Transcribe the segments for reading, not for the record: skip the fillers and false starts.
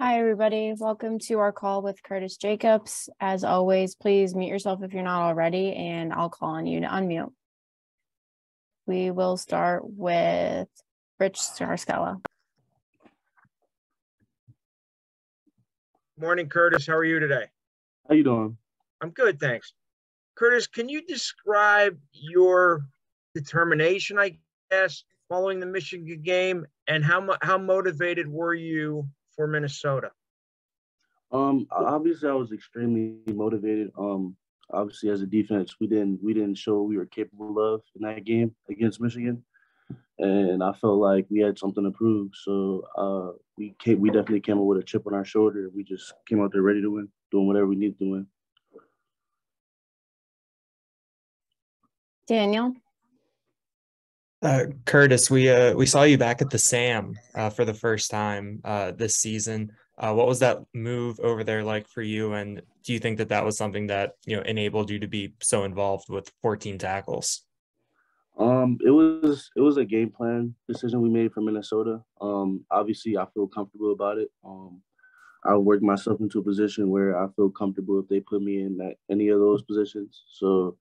Hi, everybody. Welcome to our call with Curtis Jacobs. As always, please mute yourself if you're not already, and I'll call on you to unmute. We will start with Rich Scarscella. Morning, Curtis. How are you today? How you doing? I'm good, thanks. Curtis, can you describe your determination, I guess, following the Michigan game, and how motivated were you for Minnesota? Obviously I was extremely motivated. Obviously as a defense, we didn't show what we were capable of in that game against Michigan. And I felt like we had something to prove. So we definitely came up with a chip on our shoulder. We just came out there ready to win, doing whatever we need to win. Daniel. Curtis, we saw you back at the SAM for the first time this season. What was that move over there like for you? And do you think that was something that enabled you to be so involved with 14 tackles? It was a game plan decision we made for Minnesota. Obviously I feel comfortable about it. I worked myself into a position where I feel comfortable if they put me in any of those positions. So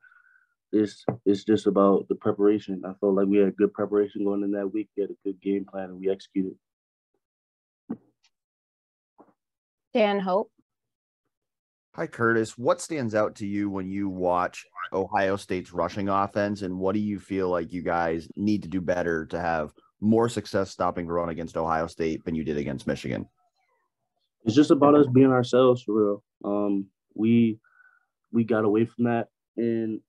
it's just about the preparation. I felt like we had good preparation going in that week. We had a good game plan and we executed. Dan Hope. Hi, Curtis. What stands out to you when you watch Ohio State's rushing offense, and what do you feel like you guys need to do better to have more success stopping the run against Ohio State than you did against Michigan? It's just about us being ourselves for real. We got away from that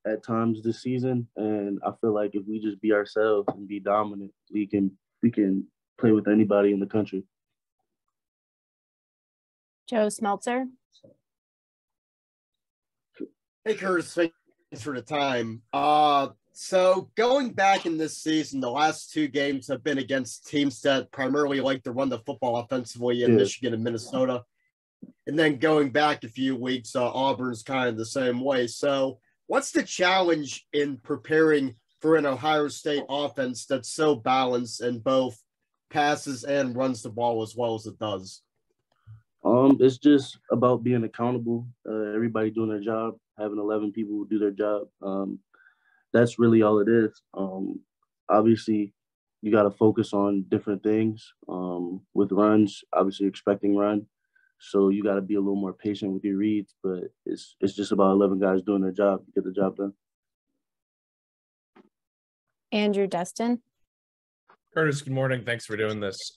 at times this season, and I feel like if we just be ourselves and be dominant, we can play with anybody in the country. Joe Smeltzer. Hey, Curtis, thanks for the time. So going back in this season, the last two games have been against teams that primarily like to run the football offensively in Michigan and Minnesota. And then going back a few weeks, Auburn's kind of the same way. So what's the challenge in preparing for an Ohio State offense that's so balanced and both passes and runs the ball as well as it does? It's just about being accountable. Everybody doing their job, having 11 people who do their job. That's really all it is. Obviously, you got to focus on different things. With runs, obviously expecting run. So you got to be a little more patient with your reads, but it's just about 11 guys doing their job to get the job done. Andrew Destin. Curtis, good morning. Thanks for doing this.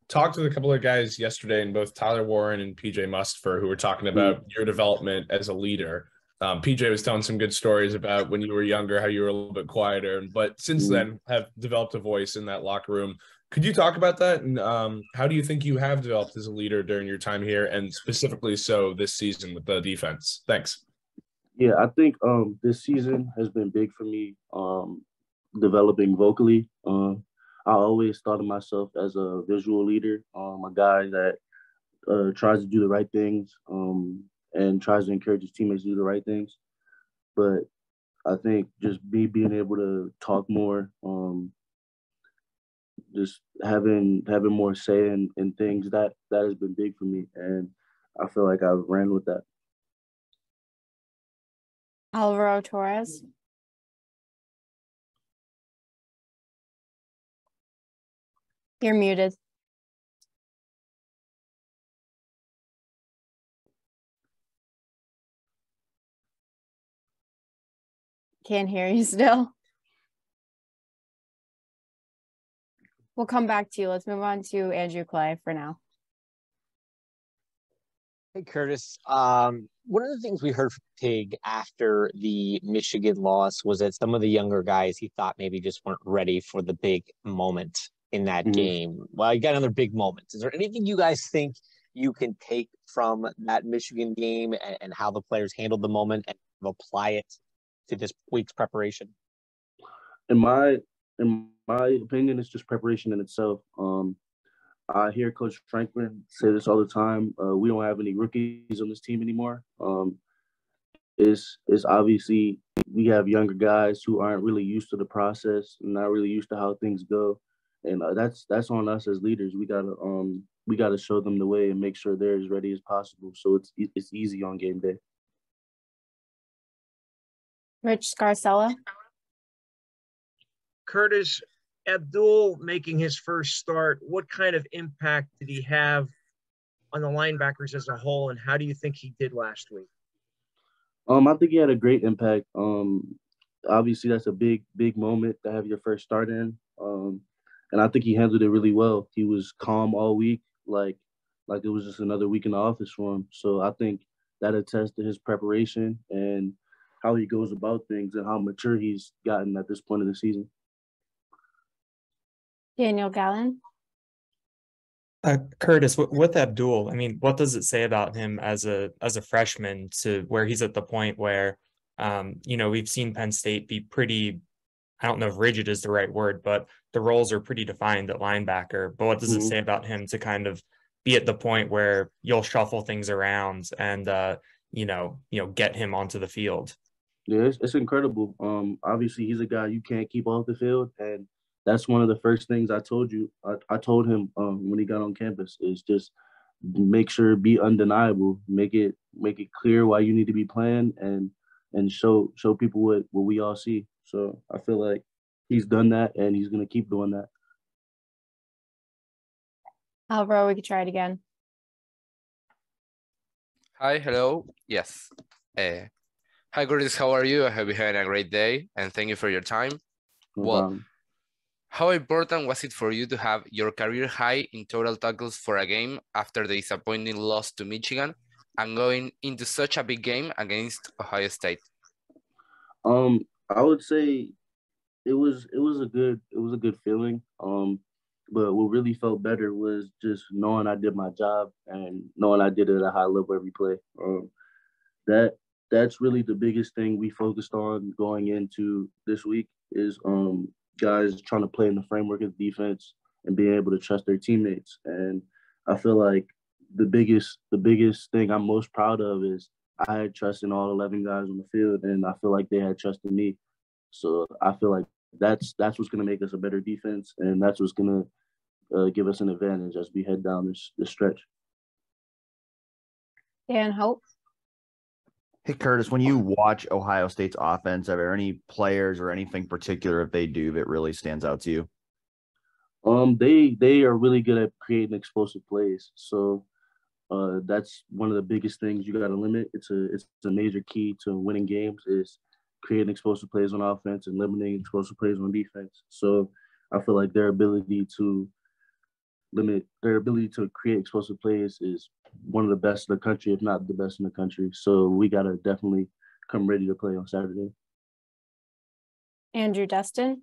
Talked with a couple of guys yesterday, and both Tyler Warren and PJ Mustipher, who were talking about your development as a leader. PJ was telling some good stories about when you were younger, how you were a little bit quieter, but since then have developed a voice in that locker room. Could you talk about that? And how do you think you have developed as a leader during your time here, and specifically so this season with the defense? Thanks. Yeah, I think this season has been big for me developing vocally. I always thought of myself as a visual leader, a guy that tries to do the right things and tries to encourage his teammates to do the right things. But I think just being able to talk more, just having more say in things, that has been big for me. And I feel like I've ran with that. Alvaro Torres. You're muted. Can't hear you still. We'll come back to you. Let's move on to Andrew Clay for now. Hey, Curtis. One of the things we heard from Pig after the Michigan loss was that some of the younger guys he thought maybe just weren't ready for the big moment in that game. Well, you got another big moment. Is there anything you guys think you can take from that Michigan game and how the players handled the moment and apply it to this week's preparation? In my opinion, it's just preparation in itself. I hear Coach Franklin say this all the time. We don't have any rookies on this team anymore. It's obviously we have younger guys who aren't really used to the process and not really used to how things go. And that's on us as leaders. We gotta we got to show them the way and make sure they're as ready as possible. So it's easy on game day. Rich Scarcella. Curtis, Abdul making his first start, what kind of impact did he have on the linebackers as a whole, and how do you think he did last week? I think he had a great impact. Obviously, that's a big moment to have your first start in. And I think he handled it really well. He was calm all week, like it was just another week in the office for him. So I think that attests to his preparation and how he goes about things and how mature he's gotten at this point of the season. Daniel Gallen. Curtis, with Abdul, I mean, what does it say about him as a freshman to where he's at the point where, we've seen Penn State be pretty, I don't know if rigid is the right word, but the roles are pretty defined at linebacker. But what does it say about him to kind of be at the point where you'll shuffle things around and, get him onto the field? Yeah, it's incredible. Obviously, he's a guy you can't keep off the field, and that's one of the first things I told you. I told him when he got on campus is just make sure be undeniable, make it clear why you need to be playing, and show people what we all see. So I feel like he's done that, and he's gonna keep doing that. Alvaro, we could try it again. Hi, hello. Yes. Hi, Curtis. How are you? I hope you're having a great day, and thank you for your time. No Well, problem. how important was it for you to have your career high in total tackles for a game after the disappointing loss to Michigan and going into such a big game against Ohio State? I would say it was a good feeling. But what really felt better was just knowing I did my job and knowing I did it at a high level every play. That's really the biggest thing we focused on going into this week is guys trying to play in the framework of defense and being able to trust their teammates. And I feel like the biggest thing I'm most proud of is I had trust in all 11 guys on the field, and I feel like they had trust in me. So I feel like that's what's going to make us a better defense, and that's what's going to give us an advantage as we head down this stretch. Dan Hope. Hey, Curtis, when you watch Ohio State's offense, are there any players or anything particular if they do that really stands out to you? They are really good at creating explosive plays. So that's one of the biggest things you got to limit. It's a major key to winning games is creating explosive plays on offense and limiting explosive plays on defense. So I feel like their ability to create explosive plays is one of the best in the country, if not the best in the country. So we got to definitely come ready to play on Saturday. Andrew Destin.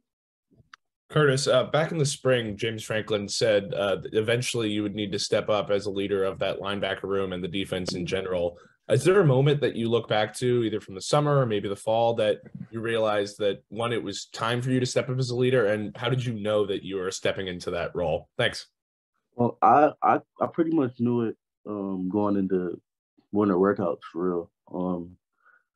Curtis, back in the spring, James Franklin said that eventually you would need to step up as a leader of that linebacker room and the defense in general. Is there a moment that you look back to, either from the summer or maybe the fall, that you realized that, one, it was time for you to step up as a leader, and how did you know that you were stepping into that role? Thanks. Well, I pretty much knew it going into winter workouts for real.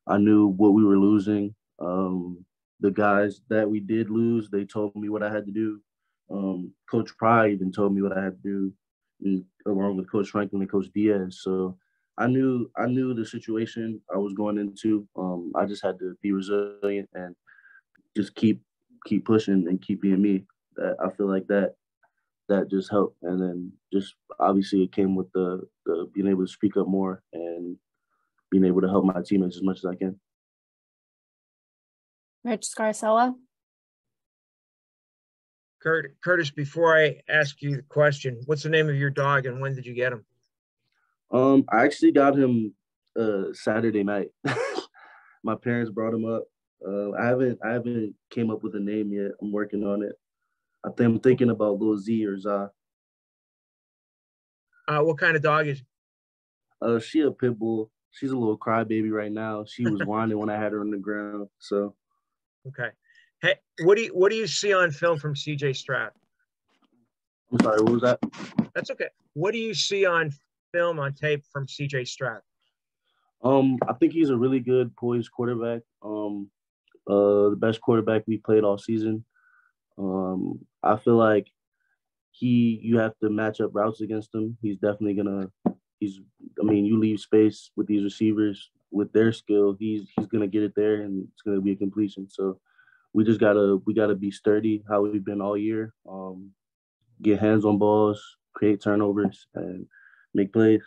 I knew what we were losing. The guys that we did lose, they told me what I had to do. Coach Pry even told me what I had to do, along with Coach Franklin and Coach Diaz. So I knew the situation I was going into. I just had to be resilient and just keep pushing and keep being me. I feel like that just helped. And then just obviously it came with the being able to speak up more and being able to help my teammates as much as I can. Rich Scarcella. Curtis, before I ask you the question, what's the name of your dog and when did you get him? I actually got him Saturday night. My parents brought him up. I haven't came up with a name yet. I'm working on it. I'm thinking about Lil Z or Za. What kind of dog is she? She a pit bull. She's a little crybaby right now. She was whining when I had her on the ground. So. Okay. Hey, what do you see on film from CJ Stroud? I'm sorry, what was that? That's okay. What do you see on film, on tape from CJ Stroud? I think he's a really good poised quarterback. The best quarterback we played all season. I feel like you have to match up routes against him. He's definitely you leave space with these receivers with their skill. He's gonna get it there, and it's gonna be a completion. So we gotta be sturdy, how we've been all year. Get hands on balls, create turnovers, and make plays.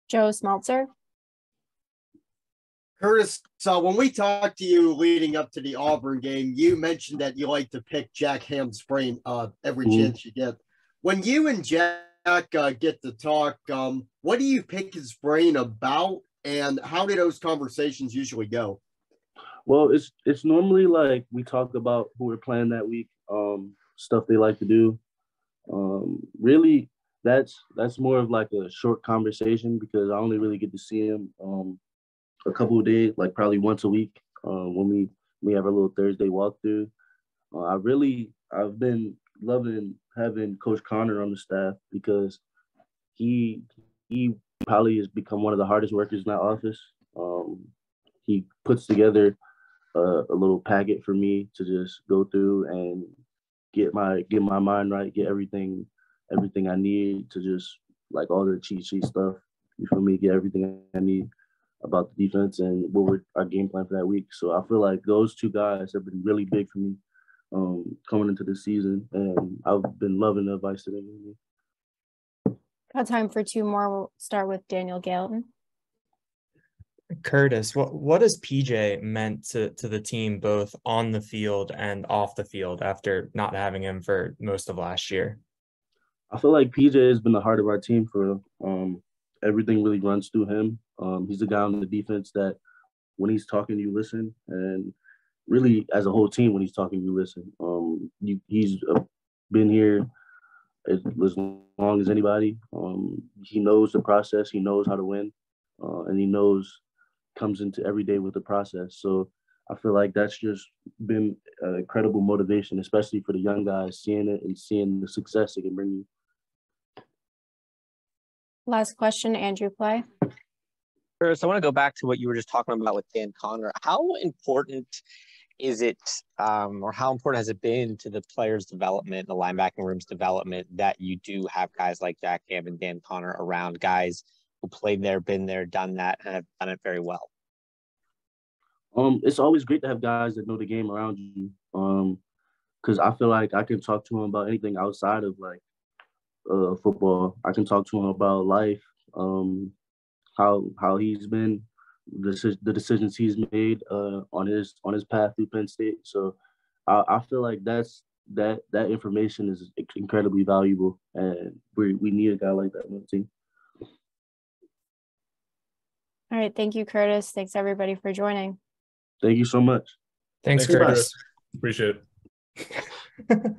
Joe Smeltzer. Curtis, so when we talked to you leading up to the Auburn game, you mentioned that you like to pick Jack Ham's brain every chance you get. When you and Jack get to talk, what do you pick his brain about, and how do those conversations usually go? Well, it's normally like we talk about who we're playing that week, stuff they like to do. Really, that's more of like a short conversation because I only really get to see him a couple of days, like probably once a week when we have our little Thursday walkthrough. I've been loving having Coach Connor on the staff because he probably has become one of the hardest workers in that office. He puts together a little packet for me to just go through and get my mind right, get everything I need to just like all the cheat sheet stuff. You feel me? Get everything I need about the defense and our game plan for that week. So I feel like those two guys have been really big for me coming into the season, and I've been loving the advice that they gave me. Got time for two more. We'll start with Daniel Gailton. Curtis, what has PJ meant to the team both on the field and off the field after not having him for most of last year? I feel like PJ has been the heart of our team for everything really runs through him. He's the guy on the defense that when he's talking, you listen, and really as a whole team, when he's talking, you listen. He's been here as long as anybody. He knows the process. He knows how to win, and he comes into every day with the process. So I feel like that's just been an incredible motivation, especially for the young guys, seeing it and seeing the success it can bring you. Last question, Andrew Play. So I want to go back to what you were just talking about with Dan Connor. How important is it, or how important has it been to the players' development, the linebacking room's development, that you do have guys like Jack Ham and Dan Connor around, guys who played there, been there, done that, and have done it very well? It's always great to have guys that know the game around you, because I feel like I can talk to them about anything outside of like football. I can talk to him about life, how he's been, the decisions he's made on his path through Penn State. So I feel like that information is incredibly valuable, and we need a guy like that on the team. All right, thank you, Curtis. Thanks everybody for joining. Thank you so much. Thanks Curtis. Appreciate it.